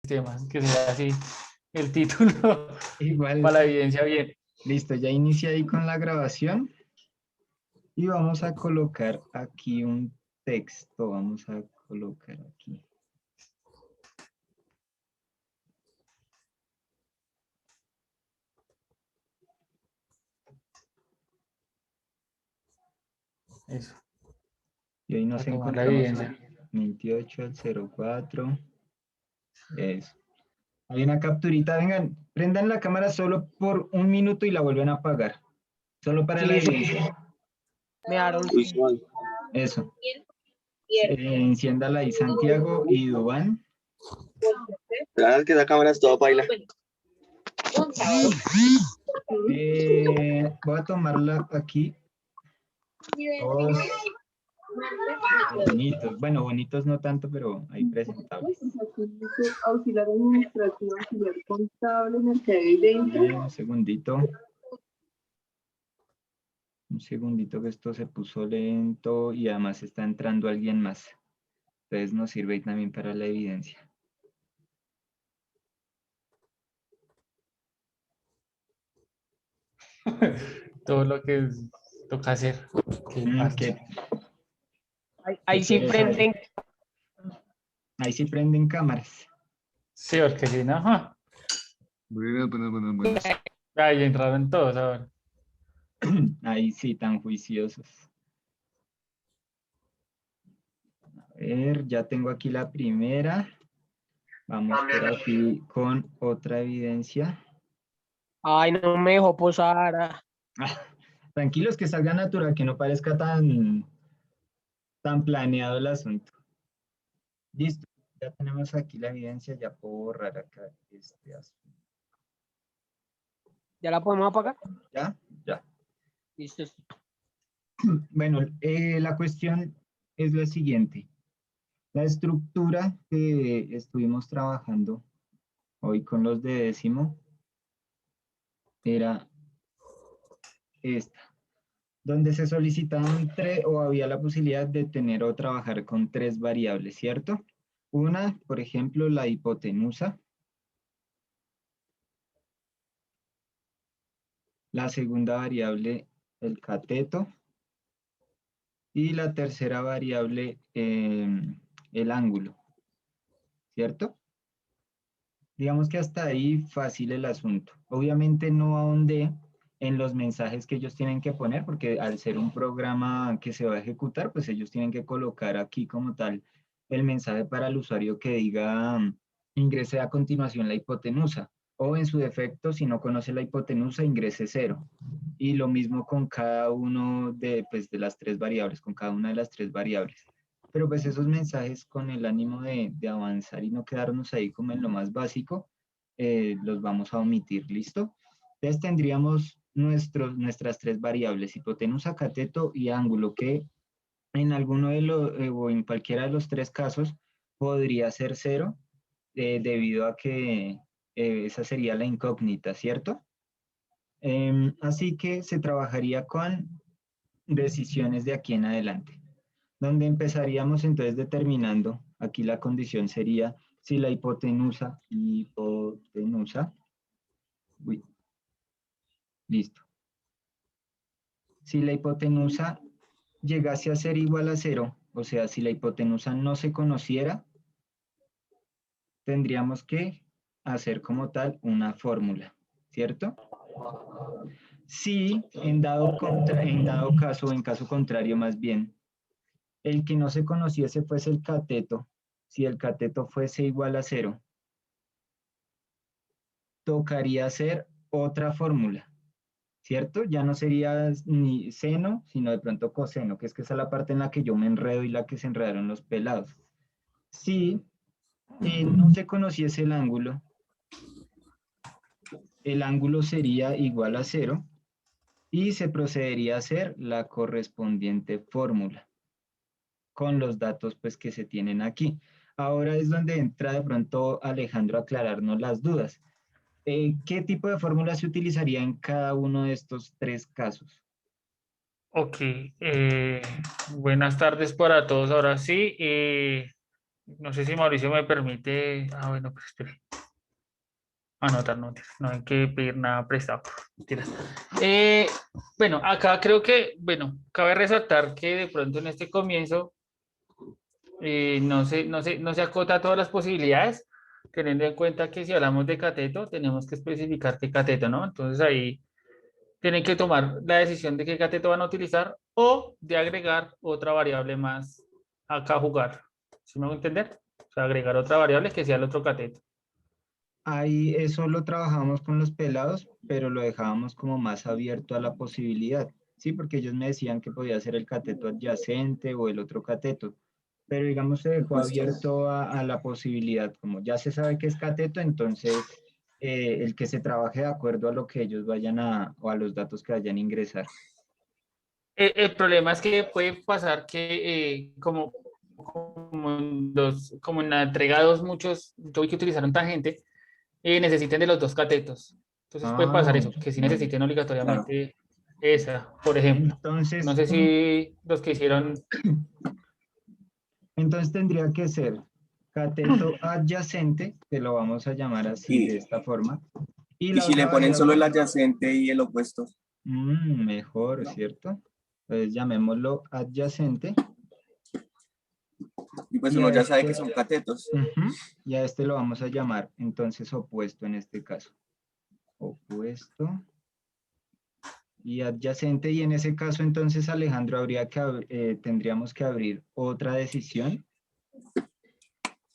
sistemas, que sea así el título Igual, para la evidencia bien. listo, ya inicié ahí con la grabación y vamos a colocar aquí un texto. Vamos a colocar aquí. Eso, Y ahí nos para tomar la encontramos evidencia. el 28 al 04. Eso. Hay una capturita. Vengan, prendan la cámara solo por un minuto y la vuelven a apagar. Solo para la Sí, sí, evidencia. me daron. Eso. Enciéndala ahí Santiago y Dubán. Claro que esa cámara es todo baila. Voy a tomarla aquí. Todos bonitos. Bueno, bonitos no tanto, pero ahí presentables. Auxiliar administrativo, auxiliar contable, mercadeo y venta. Un segundito. Un segundito que esto se puso lento y además está entrando alguien más. Entonces nos sirve también para la evidencia. Todo lo que toca hacer. Qué parche. Ahí sí prenden. Ahí sí prenden cámaras. Sí, porque si no, ajá. Buenas. Ahí entraron todos ahora. Ahí sí, tan juiciosos. A ver, ya tengo aquí la primera. Vamos por aquí con otra evidencia. Ay, no me dejó posar. Tranquilos, que salga natural, que no parezca tan planeado el asunto. Listo, ya tenemos aquí la evidencia, ya puedo borrar acá este asunto. ¿Ya la podemos apagar? ¿Ya? Ya. Listo. Bueno, la cuestión es la siguiente. La estructura que estuvimos trabajando hoy con los de décimo era esta, donde se solicitaban tres o había la posibilidad de tener o trabajar con tres variables, ¿cierto? Una, por ejemplo, la hipotenusa. La segunda variable, el cateto. Y la tercera variable, el ángulo, ¿cierto? Digamos que hasta ahí fácil el asunto. Obviamente no ahondé en los mensajes que ellos tienen que poner, porque al ser un programa que se va a ejecutar, pues ellos tienen que colocar aquí como tal el mensaje para el usuario que diga ingrese a continuación la hipotenusa, o en su defecto, si no conoce la hipotenusa, ingrese 0. Y lo mismo con cada uno pues, de las tres variables, con cada una de las tres variables. Pero pues esos mensajes con el ánimo de avanzar y no quedarnos ahí como en lo más básico, los vamos a omitir, ¿listo? Entonces tendríamos nuestras tres variables, hipotenusa, cateto y ángulo, que en alguno de los, o en cualquiera de los tres casos, podría ser 0, debido a que esa sería la incógnita, ¿cierto? Así que se trabajaría con decisiones de aquí en adelante, donde empezaríamos entonces determinando, aquí la condición sería si la hipotenusa, uy, listo. Si la hipotenusa llegase a ser igual a 0, o sea, si la hipotenusa no se conociera, tendríamos que hacer como tal una fórmula, ¿cierto? Si en dado caso, o en caso contrario más bien, el que no se conociese fuese el cateto, si el cateto fuese igual a 0, tocaría hacer otra fórmula, ¿cierto? Ya no sería ni seno, sino de pronto coseno, que esa es la parte en la que yo me enredo y la que se enredaron los pelados. Si no se conociese el ángulo sería igual a 0 y se procedería a hacer la correspondiente fórmula con los datos pues que se tienen aquí. Ahora es donde entra de pronto Alejandro a aclararnos las dudas. ¿Qué tipo de fórmula se utilizaría en cada uno de estos tres casos? Ok, buenas tardes para todos. Ahora sí, No sé si Mauricio me permite. Ah, bueno, pues espere. Anotar, no, mentiras, no hay que pedir nada prestado. Mentiras. Bueno, acá creo que, bueno, cabe resaltar que de pronto en este comienzo no se acota a todas las posibilidades, teniendo en cuenta que si hablamos de cateto, tenemos que especificar qué cateto, ¿no? Entonces ahí tienen que tomar la decisión de qué cateto van a utilizar o de agregar otra variable más acá a jugar. ¿Sí me hago entender? O sea, agregar otra variable que sea el otro cateto. Ahí eso lo trabajamos con los pelados, pero lo dejábamos como más abierto a la posibilidad, ¿sí? Porque ellos me decían que podía ser el cateto adyacente o el otro cateto, pero digamos se dejó Pues, abierto a la posibilidad, como ya se sabe que es cateto, entonces el que se trabaje de acuerdo a lo que ellos vayan o a los datos que vayan a ingresar. El problema es que puede pasar que como en la entrega 2 muchos yo vi que utilizaron tangente, necesiten de los dos catetos. Entonces puede Ah, pasar eso, bueno. que sí necesiten claro. obligatoriamente esa, por ejemplo. No Entonces, sé si los que hicieron, entonces tendría que ser cateto adyacente, que lo vamos a llamar así de Y, esta forma, y y la si le otra ponen solo el variable, adyacente y el opuesto. mejor, ¿cierto? Entonces llamémoslo adyacente Y pues y uno a ya sabe que este, son catetos. y a este lo vamos a llamar entonces opuesto en este caso. Opuesto y adyacente, y en ese caso entonces Alejandro tendríamos que abrir otra decisión.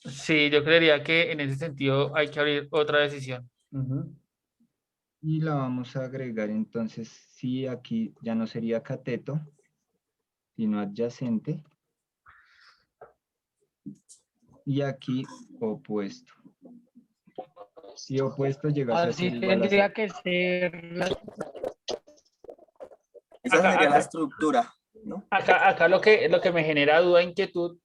sí, yo creería que en ese sentido hay que abrir otra decisión. Ujú. Y la vamos a agregar entonces, sí, aquí ya no sería cateto, sino adyacente. Y aquí opuesto. Si opuesto llegase a Así ser igual a tendría 0. que ser Esa Acá, sería la acá, estructura, ¿no? acá lo que me genera duda, inquietud,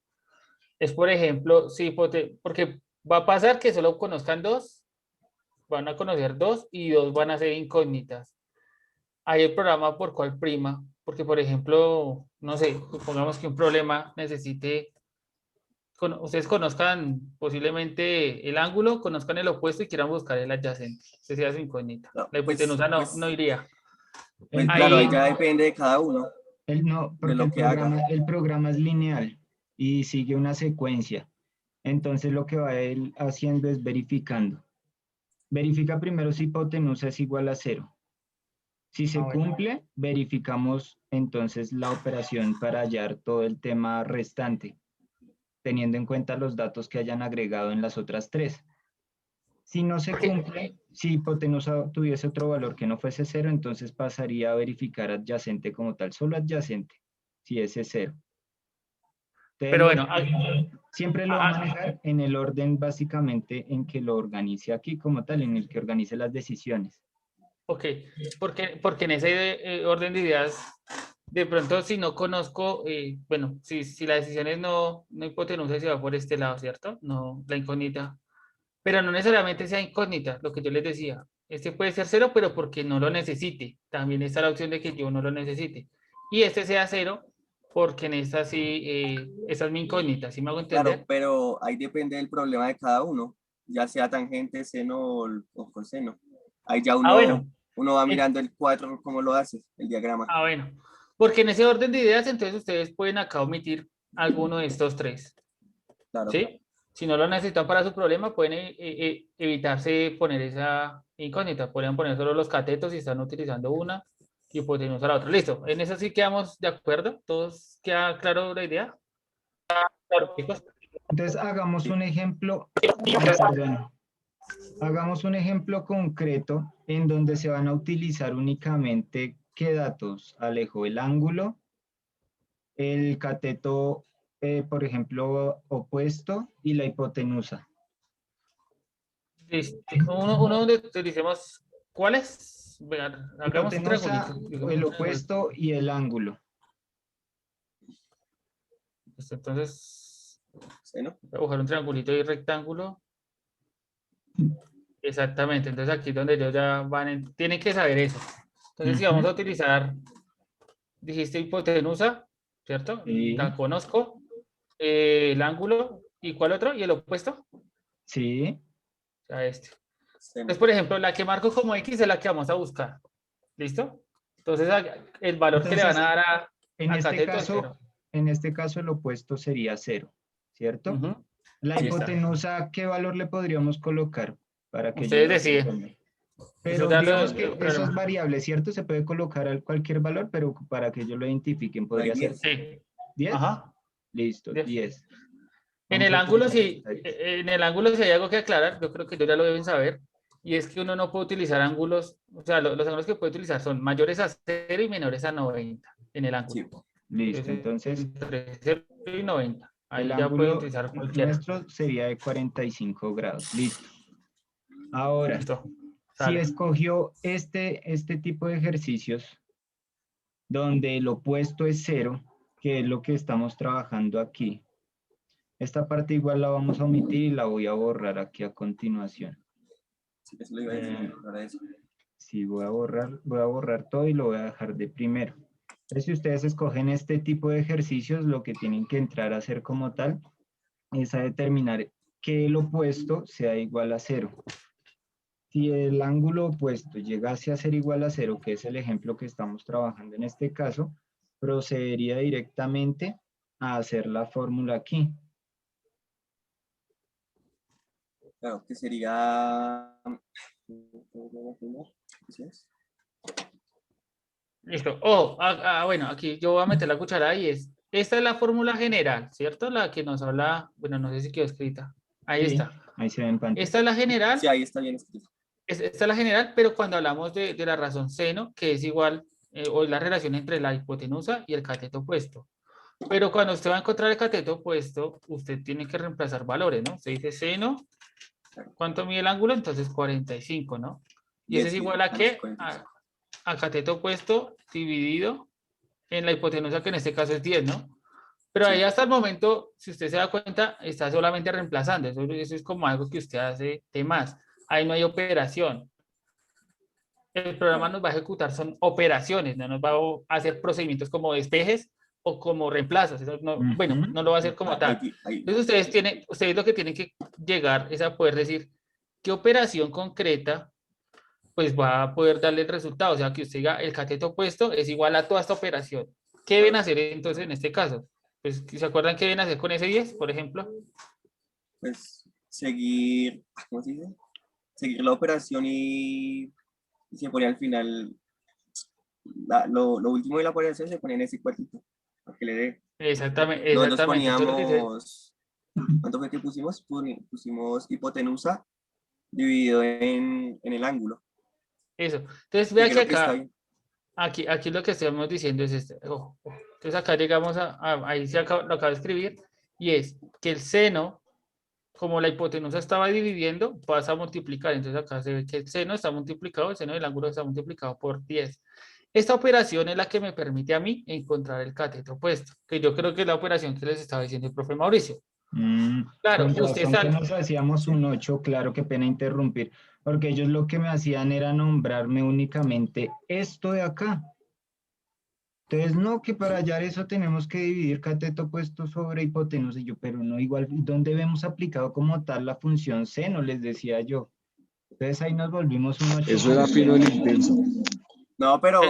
es, por ejemplo, sí, porque va a pasar que solo conozcan dos, van a conocer dos y dos van a ser incógnitas. Hay el programa por cuál prima, porque, por ejemplo, no sé, supongamos que un problema necesite, ustedes conozcan posiblemente el ángulo, conozcan el opuesto y quieran buscar el adyacente. Ese sea su incógnita. No, La hipotenusa no iría. pues El claro, ahí ya Ahí, programa, depende de cada uno, no, de porque lo que haga. el programa es lineal y sigue una secuencia. Entonces lo que va él haciendo es verificando. Verifica primero si hipotenusa es igual a 0. Si se bueno. cumple, verificamos entonces la operación para hallar todo el tema restante, teniendo en cuenta los datos que hayan agregado en las otras tres. Si no se Porque, cumple, si hipotenusa tuviese otro valor que no fuese 0, entonces pasaría a verificar adyacente como tal, solo adyacente, si ese es 0. Entonces, pero bueno, siempre lo va a manejar en el orden básicamente en que lo organice aquí como tal, en el que organice las decisiones. ok, porque en ese orden de ideas, de pronto si no conozco, bueno, si la decisión es no hipotenusa, se va por este lado, ¿cierto? No, la incógnita. Pero no necesariamente sea incógnita, lo que yo les decía. Este puede ser cero, pero porque no lo necesite. También está la opción de que yo no lo necesite. Y este sea cero, porque en esta sí, esa es mi incógnita, ¿sí me hago Claro, entender? pero ahí depende del problema de cada uno, ya sea tangente, seno o coseno. Ahí ya Ah, uno, bueno. uno va eh, mirando el cuadro, cómo lo hace, el diagrama. Ah, bueno. Porque en ese orden de ideas, entonces ustedes pueden acá omitir alguno de estos tres, Claro. ¿sí? Si no lo necesitan para su problema, pueden evitarse poner esa incógnita. Podrían poner solo los catetos si están utilizando una y hipotenusa la otra. Listo. En eso sí quedamos de acuerdo. ¿Todos queda claro la idea? Claro, chicos. Entonces, hagamos un ejemplo, perdón, hagamos un ejemplo concreto en donde se van a utilizar únicamente qué datos, Alejo, el ángulo, el cateto, por ejemplo, opuesto y la hipotenusa. Listo. Uno donde utilicemos, ¿cuáles? Vean, hagamos un triangulito. Hipotenusa, el opuesto y el ángulo. Listo, entonces, Seno. voy a dibujar un triangulito y rectángulo. Exactamente, entonces aquí es donde ellos ya tienen que saber eso. Entonces, si vamos a utilizar, dijiste hipotenusa, ¿cierto? Sí. La conozco. El ángulo, ¿Y cuál otro? ¿Y el opuesto? Sí, O sea, este. Seno. Entonces, por ejemplo, la que marco como X es la que vamos a buscar. ¿Listo? Entonces, el valor que le van a dar en a este cateto es caso, 0. el opuesto sería 0, ¿cierto? Ujú. La Ahí está. hipotenusa, ¿qué valor le podríamos colocar para que Ustedes yo deciden. Eso Pero ya digamos el que eso es problema. variable, ¿cierto? Se puede colocar cualquier valor, pero para que ellos lo identifiquen, Por ahí podría ser 10. Sí. 10. Ajá. Listo, 10. 10. En Vamos el a ángulo, utilizar sí, esta 10. en el ángulo si hay algo que aclarar, yo creo que ya lo deben saber, y es que uno no puede utilizar ángulos, o sea, los ángulos que puede utilizar son mayores a 0 y menores a 90 en el Sí. ángulo. Listo, Entonces, entonces entre 0 y 90, el ahí ya pueden ángulo utilizar cualquiera. nuestro sería de 45 grados. Listo. Ahora, Listo, si sale. escogió este tipo de ejercicios donde el opuesto es 0, que es lo que estamos trabajando aquí, esta parte igual la vamos a omitir y la voy a borrar aquí a continuación. Sí, eso lo iba a decir. Ahora eso. Sí, voy a borrar todo y lo voy a dejar de primero. Entonces, si ustedes escogen este tipo de ejercicios, lo que tienen que entrar a hacer como tal es a determinar que el opuesto sea igual a 0. Si el ángulo opuesto llegase a ser igual a 0, que es el ejemplo que estamos trabajando en este caso, procedería directamente a hacer la fórmula aquí. Claro, que sería. ¿Sí es? Listo. Bueno, aquí yo voy a meter la cuchara y esta es la fórmula general, ¿cierto? La que nos habla, bueno, no sé si quedó escrita. Ahí Sí, está. ahí se ve en pantalla. Esta es la general. Sí, ahí está bien escrito. Esta es la general, pero cuando hablamos de la razón seno, que es igual, o la relación entre la hipotenusa y el cateto opuesto. Pero cuando usted va a encontrar el cateto opuesto, usted tiene que reemplazar valores, ¿no? Usted dice seno, ¿cuánto mide el ángulo? Entonces 45, ¿no? Y eso 10, es 10, igual a menos qué? 45. A cateto opuesto dividido en la hipotenusa, que en este caso es 10, ¿no? Pero ahí Sí. hasta el momento, si usted se da cuenta, está solamente reemplazando. Eso es como algo que usted hace de más. Ahí no hay operación. El programa Claro. nos va a ejecutar son operaciones, no nos va a hacer procedimientos como despejes o como reemplazos. Eso no, bueno, Ujú. no lo va a hacer como tal. Entonces ustedes lo que tienen que llegar es a poder decir qué operación concreta pues va a poder darle el resultado. O sea, que usted diga el cateto opuesto es igual a toda esta operación. ¿Qué deben hacer entonces en este caso? Pues, ¿se acuerdan qué deben hacer con ese 10, por ejemplo? Pues seguir, ¿cómo se dice? Seguir la operación y se ponía al final lo último de la operación se ponía en ese cuartito para que le dé. Exactamente, Nosotros exactamente. Entonces, lo que dice, poníamos, ¿cuánto fue que pusimos? Pusimos hipotenusa dividido en el ángulo. eso. Entonces, Que vea que creo que está acá, bien. aquí lo que estamos diciendo es este. Entonces acá llegamos ahí lo acabo de escribir, y es que el seno, como la hipotenusa estaba dividiendo, pasa a multiplicar. Entonces acá se ve que el seno está multiplicado, el seno del ángulo está multiplicado por 10. Esta operación es la que me permite a mí encontrar el cateto opuesto, que yo creo que es la operación que les estaba diciendo el profe Mauricio. Claro, Con usted razón que sabe. nos hacíamos Sí. un 8, claro, qué pena interrumpir, porque ellos lo que me hacían era nombrarme únicamente esto de acá. Entonces, no, que para hallar eso tenemos que dividir cateto opuesto sobre hipotenusa, y yo, pero no, igual, ¿dónde vemos aplicado como tal la función seno? Les decía yo. Entonces ahí nos volvimos un 8. Eso era fino el intenso. No, pero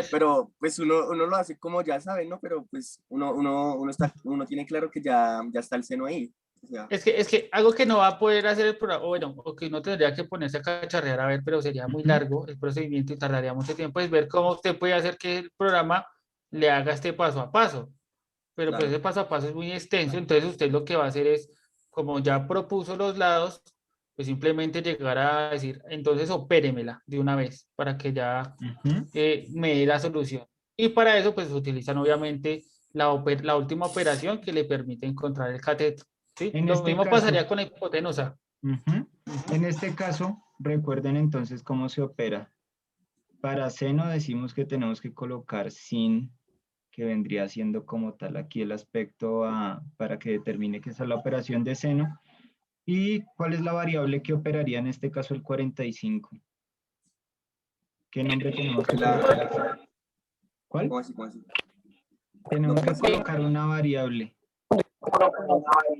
pues uno lo hace como ya saben, ¿no? Pero pues uno tiene claro que ya está el seno ahí. O sea, Es que algo que no va a poder hacer el programa, o bueno, o que no tendría que ponerse a cacharrear a ver, pero sería muy largo el procedimiento y tardaría mucho tiempo, es ver cómo usted puede hacer que el programa le haga este paso a paso. Pero pues claro. ese paso a paso es muy extenso, entonces usted lo que va a hacer es, como ya propuso los lados, pues simplemente llegar a decir, entonces opéremela de una vez para que ya me dé la solución. Y para eso pues utilizan obviamente la última operación que le permite encontrar el cateto. ¿Sí? En Lo este mismo caso, pasaría con la hipotenusa. en este caso, recuerden entonces cómo se opera. Para seno decimos que tenemos que colocar sin, que vendría siendo como tal aquí el aspecto para que determine que esa es la operación de seno. ¿Y cuál es la variable que operaría en este caso el 45? ¿Qué nombre tenemos que colocar aquí? ¿Cuál? ¿Cómo así? Tenemos No, que ¿cómo así? colocar una variable.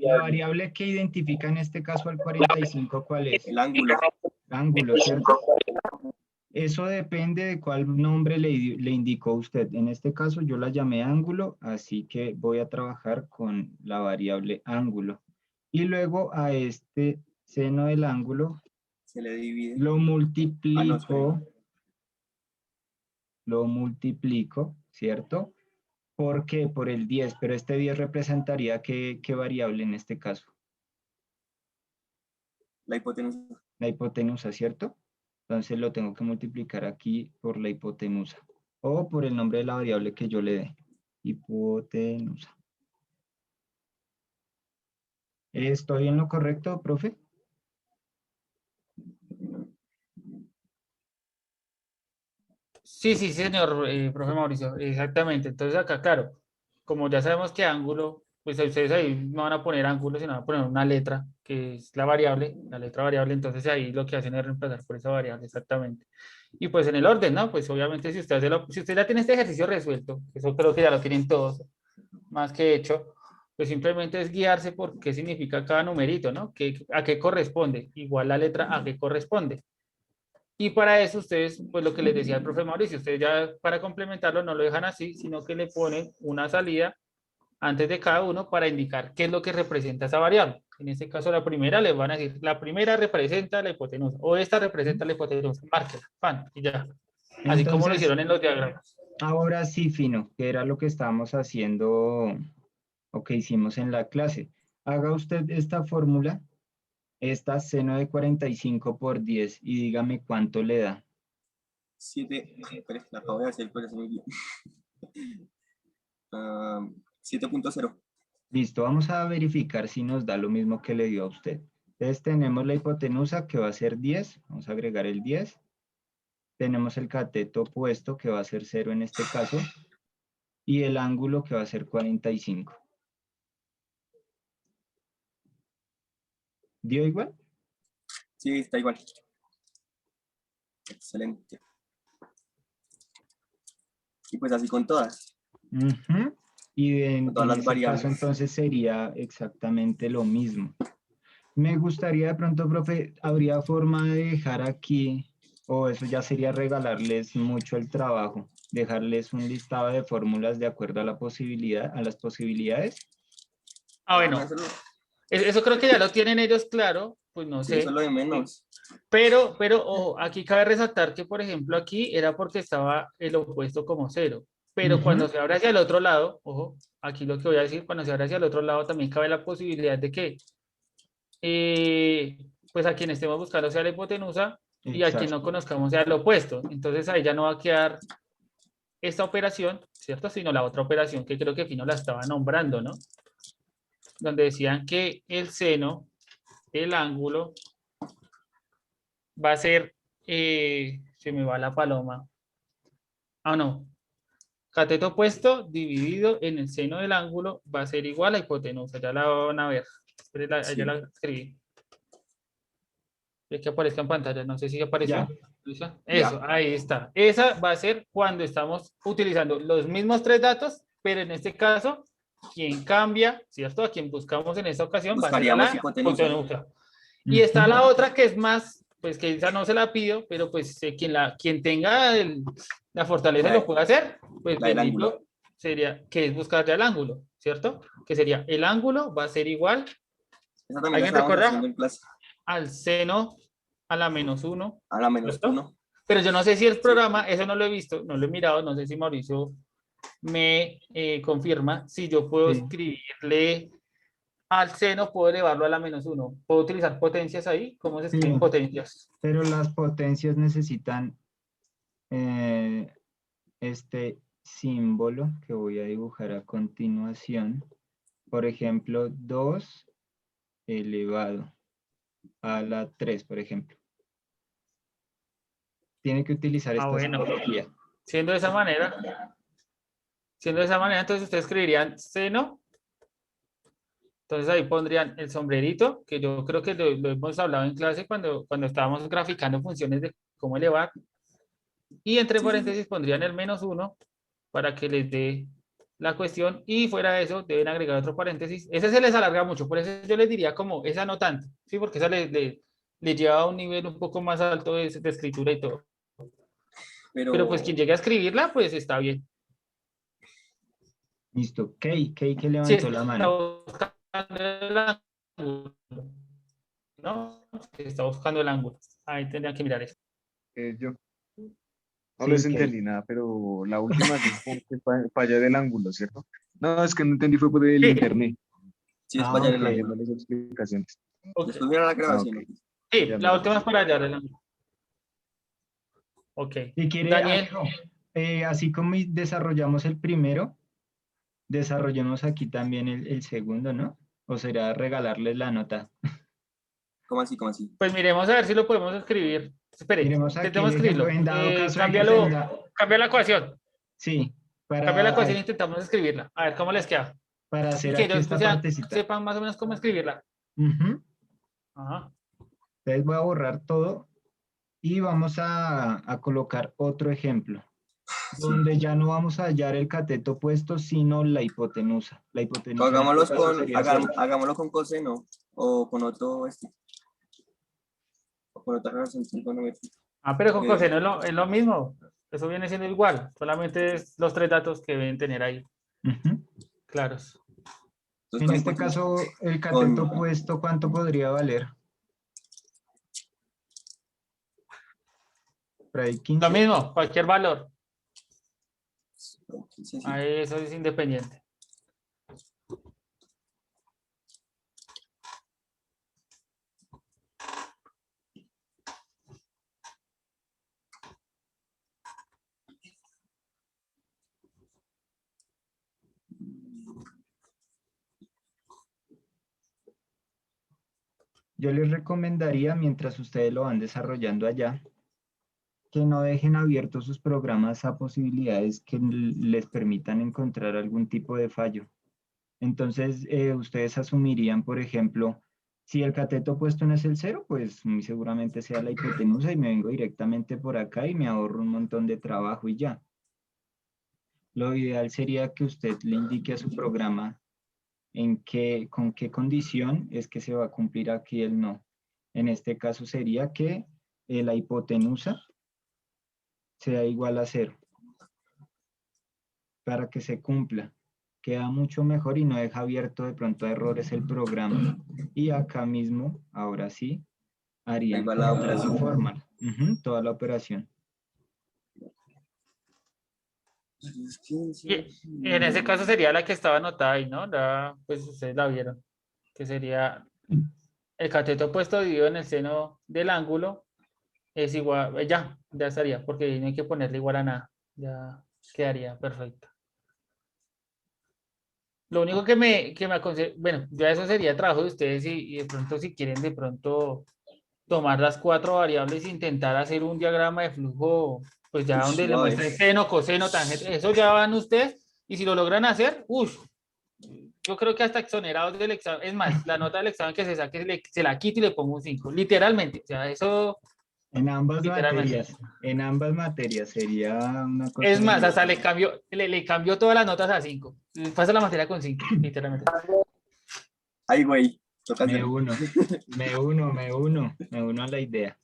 La variable que identifica en este caso al 45, ¿cuál es? El ángulo. Ángulo, ¿cierto? Eso depende de cuál nombre le indicó usted. En este caso yo la llamé ángulo, así que voy a trabajar con la variable ángulo. Y luego a este seno del ángulo Se le divide. lo multiplico, espera. ¿cierto? ¿Por qué? Por el 10, pero este 10 representaría ¿qué variable en este caso? La hipotenusa. La hipotenusa, ¿cierto? Entonces lo tengo que multiplicar aquí por la hipotenusa o por el nombre de la variable que yo le dé. Hipotenusa. ¿Estoy en lo correcto, profe? Sí, sí, señor, profe Mauricio, exactamente. Entonces acá, claro, como ya sabemos que ángulo, pues ustedes ahí no van a poner ángulo, sino van a poner una letra, que es la letra variable, entonces ahí lo que hacen es reemplazar por esa variable, exactamente. Y pues en el orden, ¿no? Pues obviamente si usted ya tiene este ejercicio resuelto, eso creo que ya lo tienen todos, más que hecho, pues simplemente es guiarse por qué significa cada numerito, ¿no? ¿A qué corresponde? Igual la letra a qué corresponde. Y para eso ustedes, pues lo que les decía el profe Mauricio, ustedes ya para complementarlo no lo dejan así, sino que le ponen una salida antes de cada uno para indicar qué es lo que representa esa variable. En este caso, la primera les van a decir, la primera representa la hipotenusa, o esta representa la hipotenusa, márquela, pan, y ya. Así como lo Entonces, hicieron en los diagramas. ahora sí, fino, que era lo que estábamos haciendo o que hicimos en la clase. Haga usted esta fórmula, esta seno de 45 por 10 y dígame cuánto le da. 7, espera, la acabo de hacer, pero es muy bien. 7.0. Listo, vamos a verificar si nos da lo mismo que le dio a usted. Entonces tenemos la hipotenusa que va a ser 10, vamos a agregar el 10. Tenemos el cateto opuesto que va a ser 0 en este caso y el ángulo que va a ser 45. ¿Dio igual? Sí, está igual. Excelente. Y pues así con todas. Ujú. Y Con todas en las ese variables. caso entonces sería exactamente lo mismo. Me gustaría de pronto, profe, ¿habría forma de dejar aquí, o eso ya sería regalarles mucho el trabajo, dejarles un listado de fórmulas de acuerdo a la posibilidad, a las posibilidades? Ah, No, bueno, eso creo que ya lo tienen ellos claro, pues no sí, eso sé. es lo de menos. Pero, ojo, aquí cabe resaltar que, por ejemplo, aquí era porque estaba el opuesto como 0. Pero cuando Ujú. se abre hacia el otro lado, ojo, aquí lo que voy a decir, cuando se abre hacia el otro lado también cabe la posibilidad de que, pues a quien estemos buscando sea la hipotenusa y a quien no Exacto. conozcamos sea el opuesto. Entonces ahí ya no va a quedar esta operación, ¿cierto? Sino la otra operación que creo que Fino la estaba nombrando, ¿no? Donde decían que el seno, el ángulo, va a ser, se me va la paloma. Ah, no. Cateto opuesto dividido en el seno del ángulo va a ser igual a hipotenusa. Ya la van a ver. Sí. Ya la escribí. Es que aparezca en pantalla. No sé si apareció. Ya. Eso, ahí está. Esa va a ser cuando estamos utilizando los mismos tres datos, pero en este caso, quien cambia, ¿cierto? A quien buscamos en esta ocasión va a ser a Buscaríamos la hipotenusa. hipotenusa. Y está la otra que es más, pues que esa no se la pido, pero pues quien tenga la fortaleza lo puede hacer, pues La del bendito ángulo. sería, que es buscar ya el ángulo, ¿cierto? Que sería el ángulo va a ser igual, Esa también la ¿alguien estábamos recuerda? haciendo en clase. Al seno a la -1, A la -1. ¿cierto? Pero yo no sé si el Sí. programa, eso no lo he visto, no lo he mirado, no sé si Mauricio me confirma si yo puedo Sí. escribirle al seno, puedo elevarlo a la -1. ¿Puedo utilizar potencias ahí? ¿Cómo se escriben Sí, potencias? pero las potencias necesitan este símbolo que voy a dibujar a continuación. Por ejemplo, 2 elevado a la 3, por ejemplo. Tiene que utilizar Ah, esta bueno. simbología. Siendo de esa manera, entonces ustedes escribirían seno. Entonces ahí pondrían el sombrerito, que yo creo que lo hemos hablado en clase cuando estábamos graficando funciones de cómo elevar. Y entre Sí, sí, sí. paréntesis pondrían el -1 para que les dé la cuestión y fuera de eso deben agregar otro paréntesis. Ese se les alarga mucho, por eso yo les diría como esa no tanto, ¿sí? Porque esa le lleva a un nivel un poco más alto de escritura y todo. Pero pues quien llegue a escribirla, pues está bien. Listo. Key que Sí, levantó la está mano. buscando el ángulo, ¿no? Está buscando el ángulo. Ahí tendrían que mirar eso. Yo no Sí, les Key. entendí nada, pero la última es como que falla del ángulo, ¿cierto? No, es que no entendí, fue por el Sí. internet. Sí, es Ah, para allá ok. el Viendo ángulo. las explicaciones. Ok. Después mira la Ah, grabación. ok. Sí, Ya la me última es para hallar el ángulo. Ok. Si quiere, Daniel, Alejo, así como desarrollamos el primero, desarrollemos aquí también el segundo, ¿no? O será regalarles la nota. ¿Cómo así? ¿Cómo así? pues miremos a ver si lo podemos escribir. Espere, Miremos aquí intentemos el ejemplo. escribirlo. En dado caso de que Cámbialo, tenga, cambia la ecuación. sí, Cambia la para, ecuación e intentamos escribirla. A ver cómo les queda. para Y hacer que aquí ellos pues, esta partecita. sepan más o menos cómo escribirla. Ujú. Ajá. Entonces voy a borrar todo y vamos a colocar otro ejemplo, donde ya no vamos a hallar el cateto opuesto, sino la hipotenusa. La hipotenusa en este caso sería cero. Hagámoslo con coseno o con otro, o con otra relación trigonométrica. Ah, pero con Ok. coseno es lo mismo. Eso viene siendo igual. Solamente es los tres datos que deben tener ahí Ujú. claros. Entonces, En con este hipotenusa. caso, el cateto Con- opuesto, ¿cuánto podría valer? Por ahí Lo 15. mismo, cualquier valor. Sí, sí. Ahí eso es independiente. Yo les recomendaría, mientras ustedes lo van desarrollando allá, que no dejen abiertos sus programas a posibilidades que les permitan encontrar algún tipo de fallo. Entonces, ustedes asumirían, por ejemplo, si el cateto opuesto no es el cero, pues muy seguramente sea la hipotenusa y me vengo directamente por acá y me ahorro un montón de trabajo y ya. Lo ideal sería que usted le indique a su programa con qué condición es que se va a cumplir aquí el no. En este caso sería que la hipotenusa sea igual a cero para que se cumpla. Queda mucho mejor y no deja abierto de pronto a errores el programa. Y acá mismo, ahora sí, Ahí harían va la como operación. formal, toda la operación. Y en ese caso sería la que estaba anotada ahí, ¿no? Pues ustedes la vieron. Que sería el cateto opuesto dividido en el seno del ángulo es igual, ya estaría, porque no hay que ponerle igual a nada. Ya quedaría perfecto. Lo único que me aconsejo, bueno, ya eso sería trabajo de ustedes y de pronto si quieren de pronto tomar las cuatro variables e intentar hacer un diagrama de flujo, pues ya donde le Suave. muestre seno, coseno, tangente, eso ya van ustedes y si lo logran hacer, yo creo que hasta exonerados del examen, es más, la nota del examen que se saque se la quito y le pongo un 5, literalmente, o sea, eso literalmente. En ambas materias sería una cosa Es de más, hasta loco. le cambió todas las notas a 5. Pasa la materia con 5, literalmente. Ay, güey. Toca Me hacerlo. uno, me uno a la idea.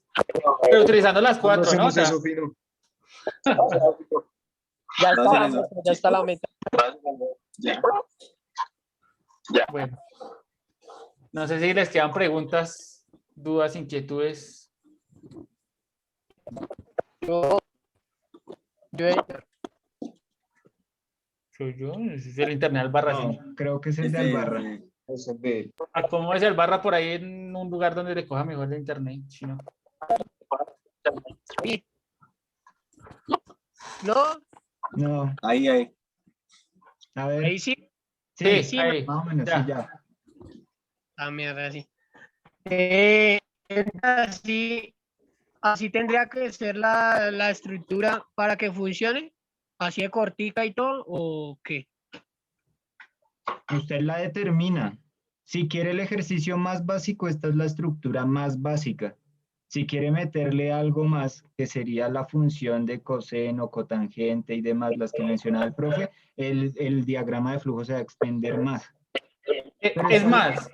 Pero utilizando las ¿Cuándo 4, ¿no? O hacemos sea, eso, Fino? Ya Va a está hacer la eso. meta, ya está la meta. Ya. bueno, no sé si les quedan preguntas, dudas, inquietudes. Yo, yo, Soy yo, es el internet Albarra, sí. No, creo que es el de Albarra. Eso de ¿Cómo es el barra por ahí en un lugar donde le coja mejor el internet? Chino. no, No, Ahí. a ver, ahí sí, sí, Sí, ahí, más o menos, sí, ya. ya. ah, mierda, sí. Así, así tendría que ser la estructura para que funcione, así de cortica y todo, ¿o qué? Usted la determina. Si quiere el ejercicio más básico, esta es la estructura más básica. Si quiere meterle algo más, que sería la función de coseno, cotangente y demás, las que mencionaba el profe, el diagrama de flujo se va a extender más. Pero Es igual, más,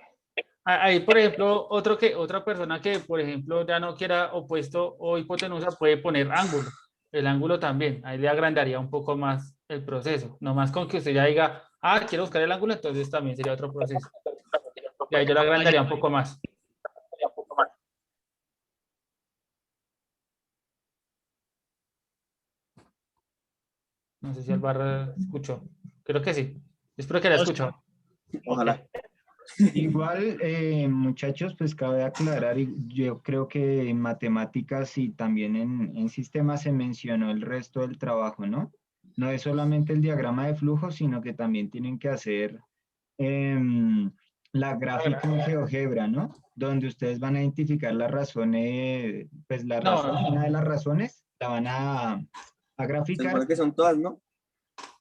ahí, por ejemplo, otra persona que, por ejemplo, ya no quiera opuesto o hipotenusa puede poner ángulo. El ángulo también. Ahí le agrandaría un poco más el proceso. No más con que usted ya diga, quiero buscar el ángulo, entonces también sería otro proceso. Y ahí yo lo agrandaría un poco más. No sé si Albarra escuchó. Creo que sí. Espero que la escuchó. Ojalá. igual, muchachos, pues cabe aclarar, y yo creo que en matemáticas y también en sistemas se mencionó el resto del trabajo, ¿no? No es solamente el diagrama de flujo, sino que también tienen que hacer la gráfica en GeoGebra, ¿no? Donde ustedes van a identificar las razones, pues la razón, No, una de las razones, la van a Se graficar supone que son todas, ¿no?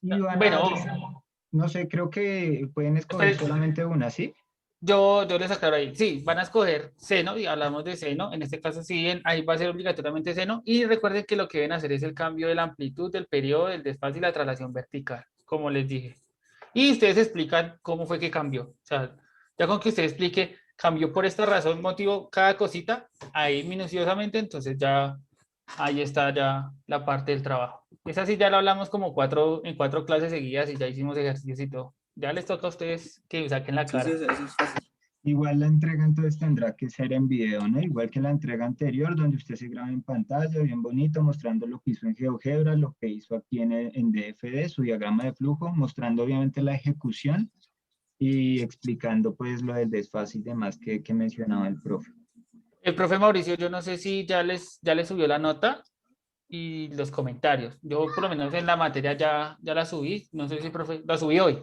y van a, bueno, no sé, creo que pueden escoger espere, solamente una, ¿sí? yo les aclaro ahí. Sí, van a escoger seno y hablamos de seno. En este caso, sí, ahí va a ser obligatoriamente seno. Y recuerden que lo que deben hacer es el cambio de la amplitud, del periodo, del desfase y la traslación vertical, como les dije. Y ustedes explican cómo fue que cambió. O sea, ya con que usted explique, cambió por esta razón, motivo, cada cosita, ahí minuciosamente, entonces ya ahí está ya la parte del trabajo. Esa sí ya la hablamos como en 4 clases seguidas y ya hicimos ejercicios y todo. Ya les toca a ustedes que saquen la Sí, sí, cara. eso es fácil. Igual la entrega entonces tendrá que ser en video, ¿no? Igual que la entrega anterior, donde usted se graba en pantalla, bien bonito, mostrando lo que hizo en GeoGebra, lo que hizo aquí en DFD, su diagrama de flujo, mostrando obviamente la ejecución y explicando pues lo del desfase y demás que mencionaba el profe. El profe Mauricio, yo no sé si ya les subió la nota y los comentarios. Yo por lo menos en la materia ya la subí. No sé si profe, la subí hoy.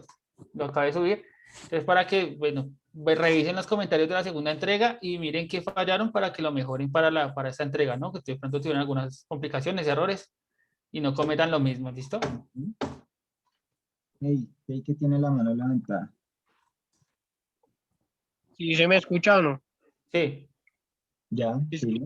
Lo acabé de subir. Entonces para que, bueno, revisen los comentarios de la segunda entrega y miren qué fallaron para que lo mejoren para esta entrega, ¿no? Que de pronto tuvieron algunas complicaciones, errores y no cometan lo mismo, ¿listo? Hey, hey, que tiene la mano levantada. ¿Sí se me escucha o no? Sí. Ya, Es sí.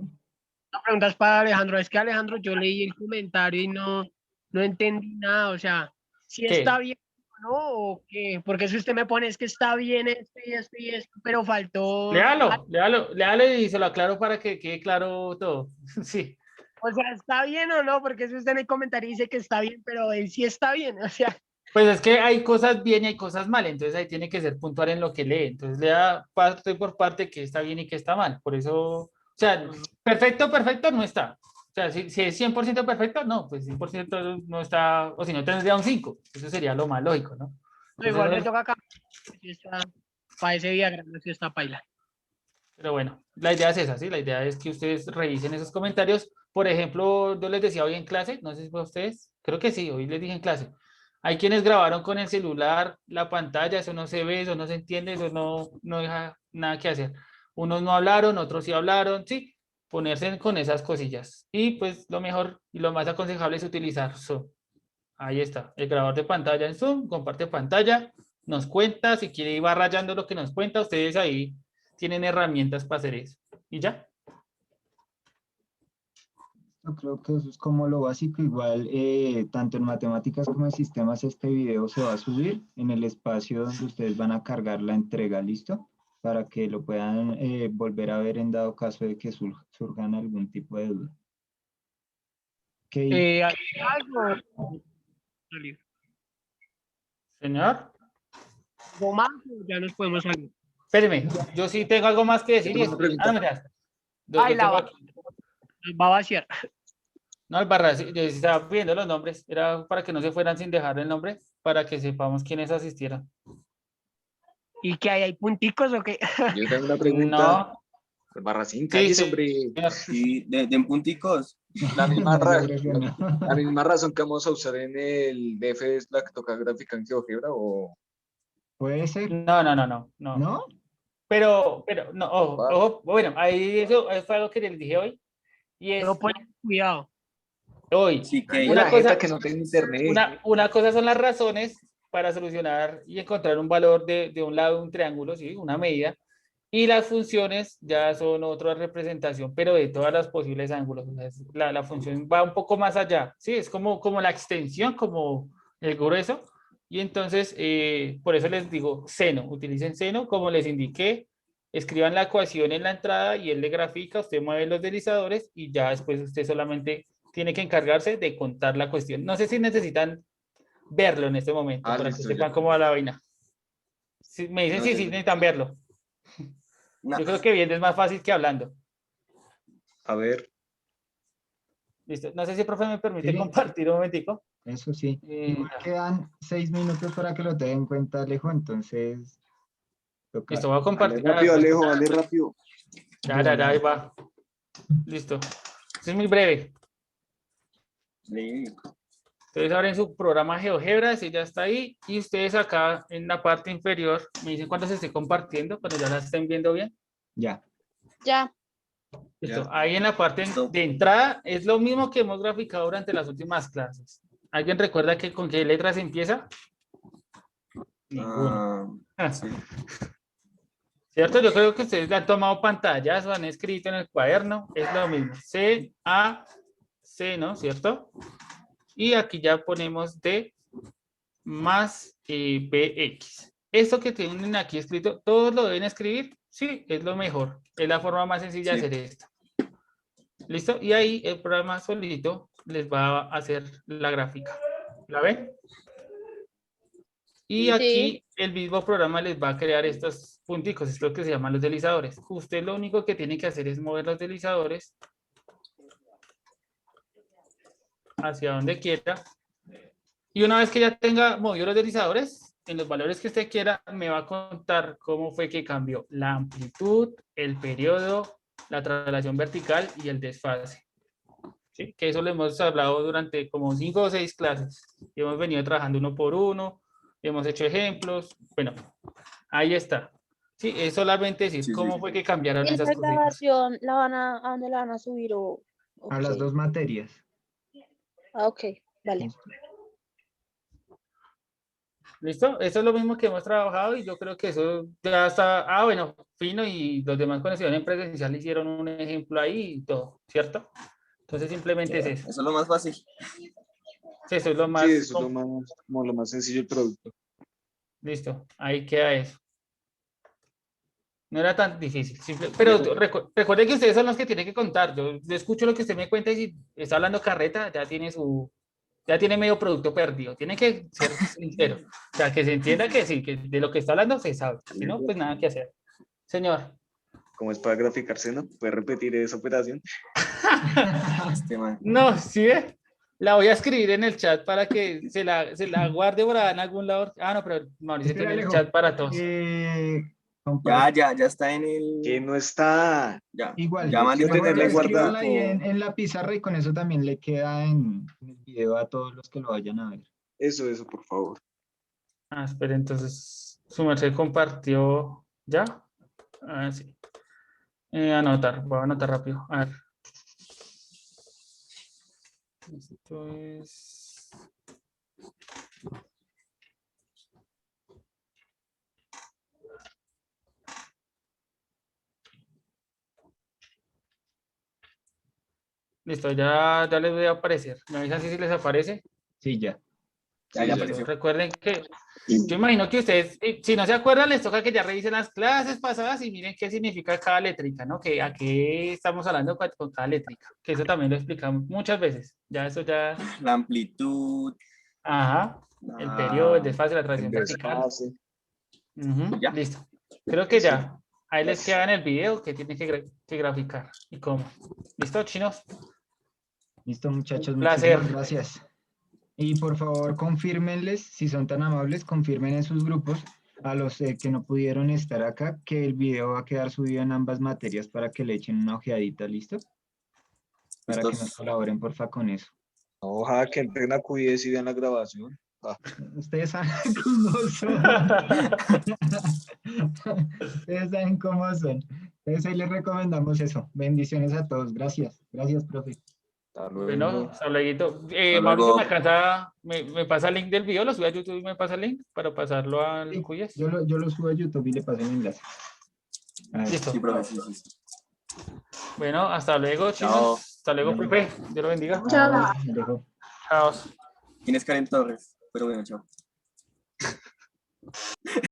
La pregunta es para Alejandro. Es que Alejandro, yo leí el comentario y no entendí nada. O sea, si está ¿Qué? bien o no, o qué. Porque si usted me pone es que está bien esto y esto y esto, pero faltó. Léalo y se lo aclaro para que quede claro todo. Sí. O sea, ¿está bien o no? Porque si usted en el comentario dice que está bien, pero él sí está bien. O sea, Pues es que hay cosas bien y hay cosas mal, entonces ahí tiene que ser puntual en lo que lee. Entonces lea parte por parte que está bien y que está mal. Por eso, o sea, perfecto, perfecto no está. O sea, si es 100% perfecto, no, pues 100% no está, o si no tendría un 5. Eso sería lo más lógico, ¿no? igual me Entonces, toca cambiar. Si está, para ese diagrama, si está paila. pero bueno, la idea es esa, ¿sí? La idea es que ustedes revisen esos comentarios. Por ejemplo, yo les decía hoy en clase, no sé si fue a ustedes, creo que sí, hoy les dije en clase. Hay quienes grabaron con el celular la pantalla, eso no se ve, eso no se entiende, eso no deja nada que hacer. Unos no hablaron, otros sí hablaron, sí, ponerse con esas cosillas. Y pues lo mejor y lo más aconsejable es utilizar Zoom. Ahí está, el grabador de pantalla en Zoom, comparte pantalla, nos cuenta, si quiere ir rayando lo que nos cuenta, ustedes ahí tienen herramientas para hacer eso. ¿Y ya? Yo creo que eso es como lo básico. Igual, tanto en matemáticas como en sistemas, este video se va a subir en el espacio donde ustedes van a cargar la entrega, ¿listo? Para que lo puedan volver a ver en dado caso de que surjan algún tipo de duda. Ok, ¿Hay algo? Señor, ¿Algo más o ya nos podemos salir? espéreme, yo sí tengo algo más que Yo decir y tengo una es, pregunta. me das. Ay, Yo tengo aquí, va a vaciar. no, el barra, yo estaba pidiendo los nombres, era para que no se fueran sin dejar el nombre, para que sepamos quiénes asistieron. ¿Y qué hay? ¿Hay punticos o qué? Yo tengo una pregunta. No, Pues Barracín, sí, calles, sí, hombre. Sí, de en punticos. La misma, no, yo creo que no. la misma razón que vamos a usar en el DF es la que toca gráfica en GeoGebra o Puede ser, no. ¿no? Pero, no, ojo, va. ojo, bueno, ahí eso fue algo que les dije hoy, y No es, ponen cuidado. hoy, Sí, Dañe que la jeta que no tiene internet. una cosa son las razones para solucionar y encontrar un valor de un lado de un triángulo, ¿sí? Una medida, Y las funciones ya son otra representación, pero de todas las posibles ángulos. O sea, la función va un poco más allá, ¿sí? Es como la extensión, como el grueso. Y entonces, por eso les digo seno. Utilicen seno, como les indiqué. Escriban la ecuación en la entrada y él le grafica, usted mueve los deslizadores y ya después usted solamente tiene que encargarse de contar la cuestión. No sé si necesitan verlo en este momento para que Listo, sepan ya. cómo va la vaina. Si me dicen No, sí, ya, sí ya. necesitan verlo. No, Yo creo que viendo es más fácil que hablando. A ver, Listo. No sé si el profe me permite Sí. compartir un momentico. Eso sí. Igual quedan 6 minutos para que lo tenga en cuenta, Alejo, entonces toca. Listo, voy a dale compartir. rápido, Alejo, dale rápido. Ya, ahí va. Listo. Esto es muy breve. sí. Entonces abren su programa GeoGebra, si ya está ahí, y ustedes acá en la parte inferior me dicen cuando se esté compartiendo, cuando ya la estén viendo bien. Ya. Ya. Listo. Ya. Ahí en la parte Listo. de entrada es lo mismo que hemos graficado durante las últimas clases. ¿Alguien recuerda que con qué letras empieza? Ninguno. Sí. ¿Cierto? Yo creo que ustedes han tomado pantallas o han escrito en el cuaderno. Es lo mismo. C, A, C, ¿no? ¿Cierto? Y aquí ya ponemos D más BX. Esto que tienen aquí escrito, ¿todos lo deben escribir? Sí, es lo mejor. Es la forma más sencilla de Sí. hacer esto. ¿Listo? Y ahí el programa solito les va a hacer la gráfica. ¿La ven? Y Sí. aquí el mismo programa les va a crear estos punticos, esto que se llaman los deslizadores. Usted lo único que tiene que hacer es mover los deslizadores hacia donde quiera. Y una vez que ya tenga movido los deslizadores, en los valores que usted quiera, me va a contar cómo fue que cambió la amplitud, el periodo, la traslación vertical y el desfase. ¿Sí? Que eso lo hemos hablado durante como 5 o 6 clases. Y hemos venido trabajando uno por uno, hemos hecho ejemplos. Bueno, ahí está. Sí, es solamente decir Sí, sí. cómo fue que cambiaron ¿Y esas esa cositas. grabación ¿a dónde la van a subir o A las qué? 2 materias. Ah, ok, vale. Listo. ¿Listo? Eso es lo mismo que hemos trabajado y yo creo que eso ya está. Ah, bueno, Fino y los demás conexiones en presencial hicieron un ejemplo ahí y todo, ¿cierto? Entonces simplemente es eso. Eso es lo más fácil. Sí, eso es lo Sí, más. eso es lo más, como lo más sencillo del producto. Listo, ahí queda eso. No era tan difícil. Pero recuerden que ustedes son los que tienen que contar. Yo escucho lo que usted me cuenta y si está hablando carreta, ya tiene medio producto perdido. Tiene que ser sincero. O sea, que se entienda que sí, que de lo que está hablando se sabe. Si no, pues nada que hacer. Señor. Como es para graficarse, ¿no? ¿Puede repetir esa operación? Este man. No, sí, la voy a escribir en el chat para que se la guarde por ahí en algún lado. Ah, no, pero Mauricio Espera, tiene el Alejo. chat para todos. Ya está en Que el. no está. Ya. Igual, Ya mandé Quiero tenerla escríbala guardada. ahí en la pizarra y con eso también le queda en el video a todos los que lo vayan a ver. Eso, por favor. Ah, espera, entonces su merced compartió ya. Ah, sí. Voy a anotar rápido. A ver. Esto es. Listo, ya les voy a aparecer. Me avisan si les aparece. Sí, ya. Ya Sí, ya. apareció. Recuerden que yo imagino que ustedes, si no se acuerdan, les toca que ya revisen las clases pasadas y miren qué significa cada létrica, ¿no? Que aquí estamos hablando con cada létrica, que eso también lo explicamos muchas veces. Ya eso ya, La amplitud. ajá, el periodo, el desfase, la El transición vertical. desfase. Ujú, Ya. listo. Creo que Sí. ya. Ahí les queda en el video que tienen que graficar. ¿Y cómo? ¿Listo, chinos? Listo, muchachos. Un placer. Muchísimas gracias. Y por favor, confírmenles, si son tan amables, confirmen en sus grupos a los que no pudieron estar acá, que el video va a quedar subido en ambas materias para que le echen una ojeadita, ¿listo? Para que nos Listos. colaboren, porfa, con eso. Ojalá que entren a Q10 y vean la grabación. Ustedes saben cómo son. Ustedes saben cómo son. Entonces ahí les recomendamos eso. Bendiciones a todos. Gracias. Gracias, profe. Hasta Bueno, luego. hasta luego. Hasta Mauricio, luego. me pasa el link del video, lo sube a YouTube y me pasa el link para pasarlo al Sí, Cuyes. yo lo subo a YouTube y le paso el enlace. A ver, Listo. Sí, profe, sí, sí, sí. Bueno, hasta luego, chicos. Chao. Hasta luego, Bueno. Pepe. Dios lo bendiga. Chao. Alejo. Chao. ¿Quién es Karen Torres? Pero bueno, chao.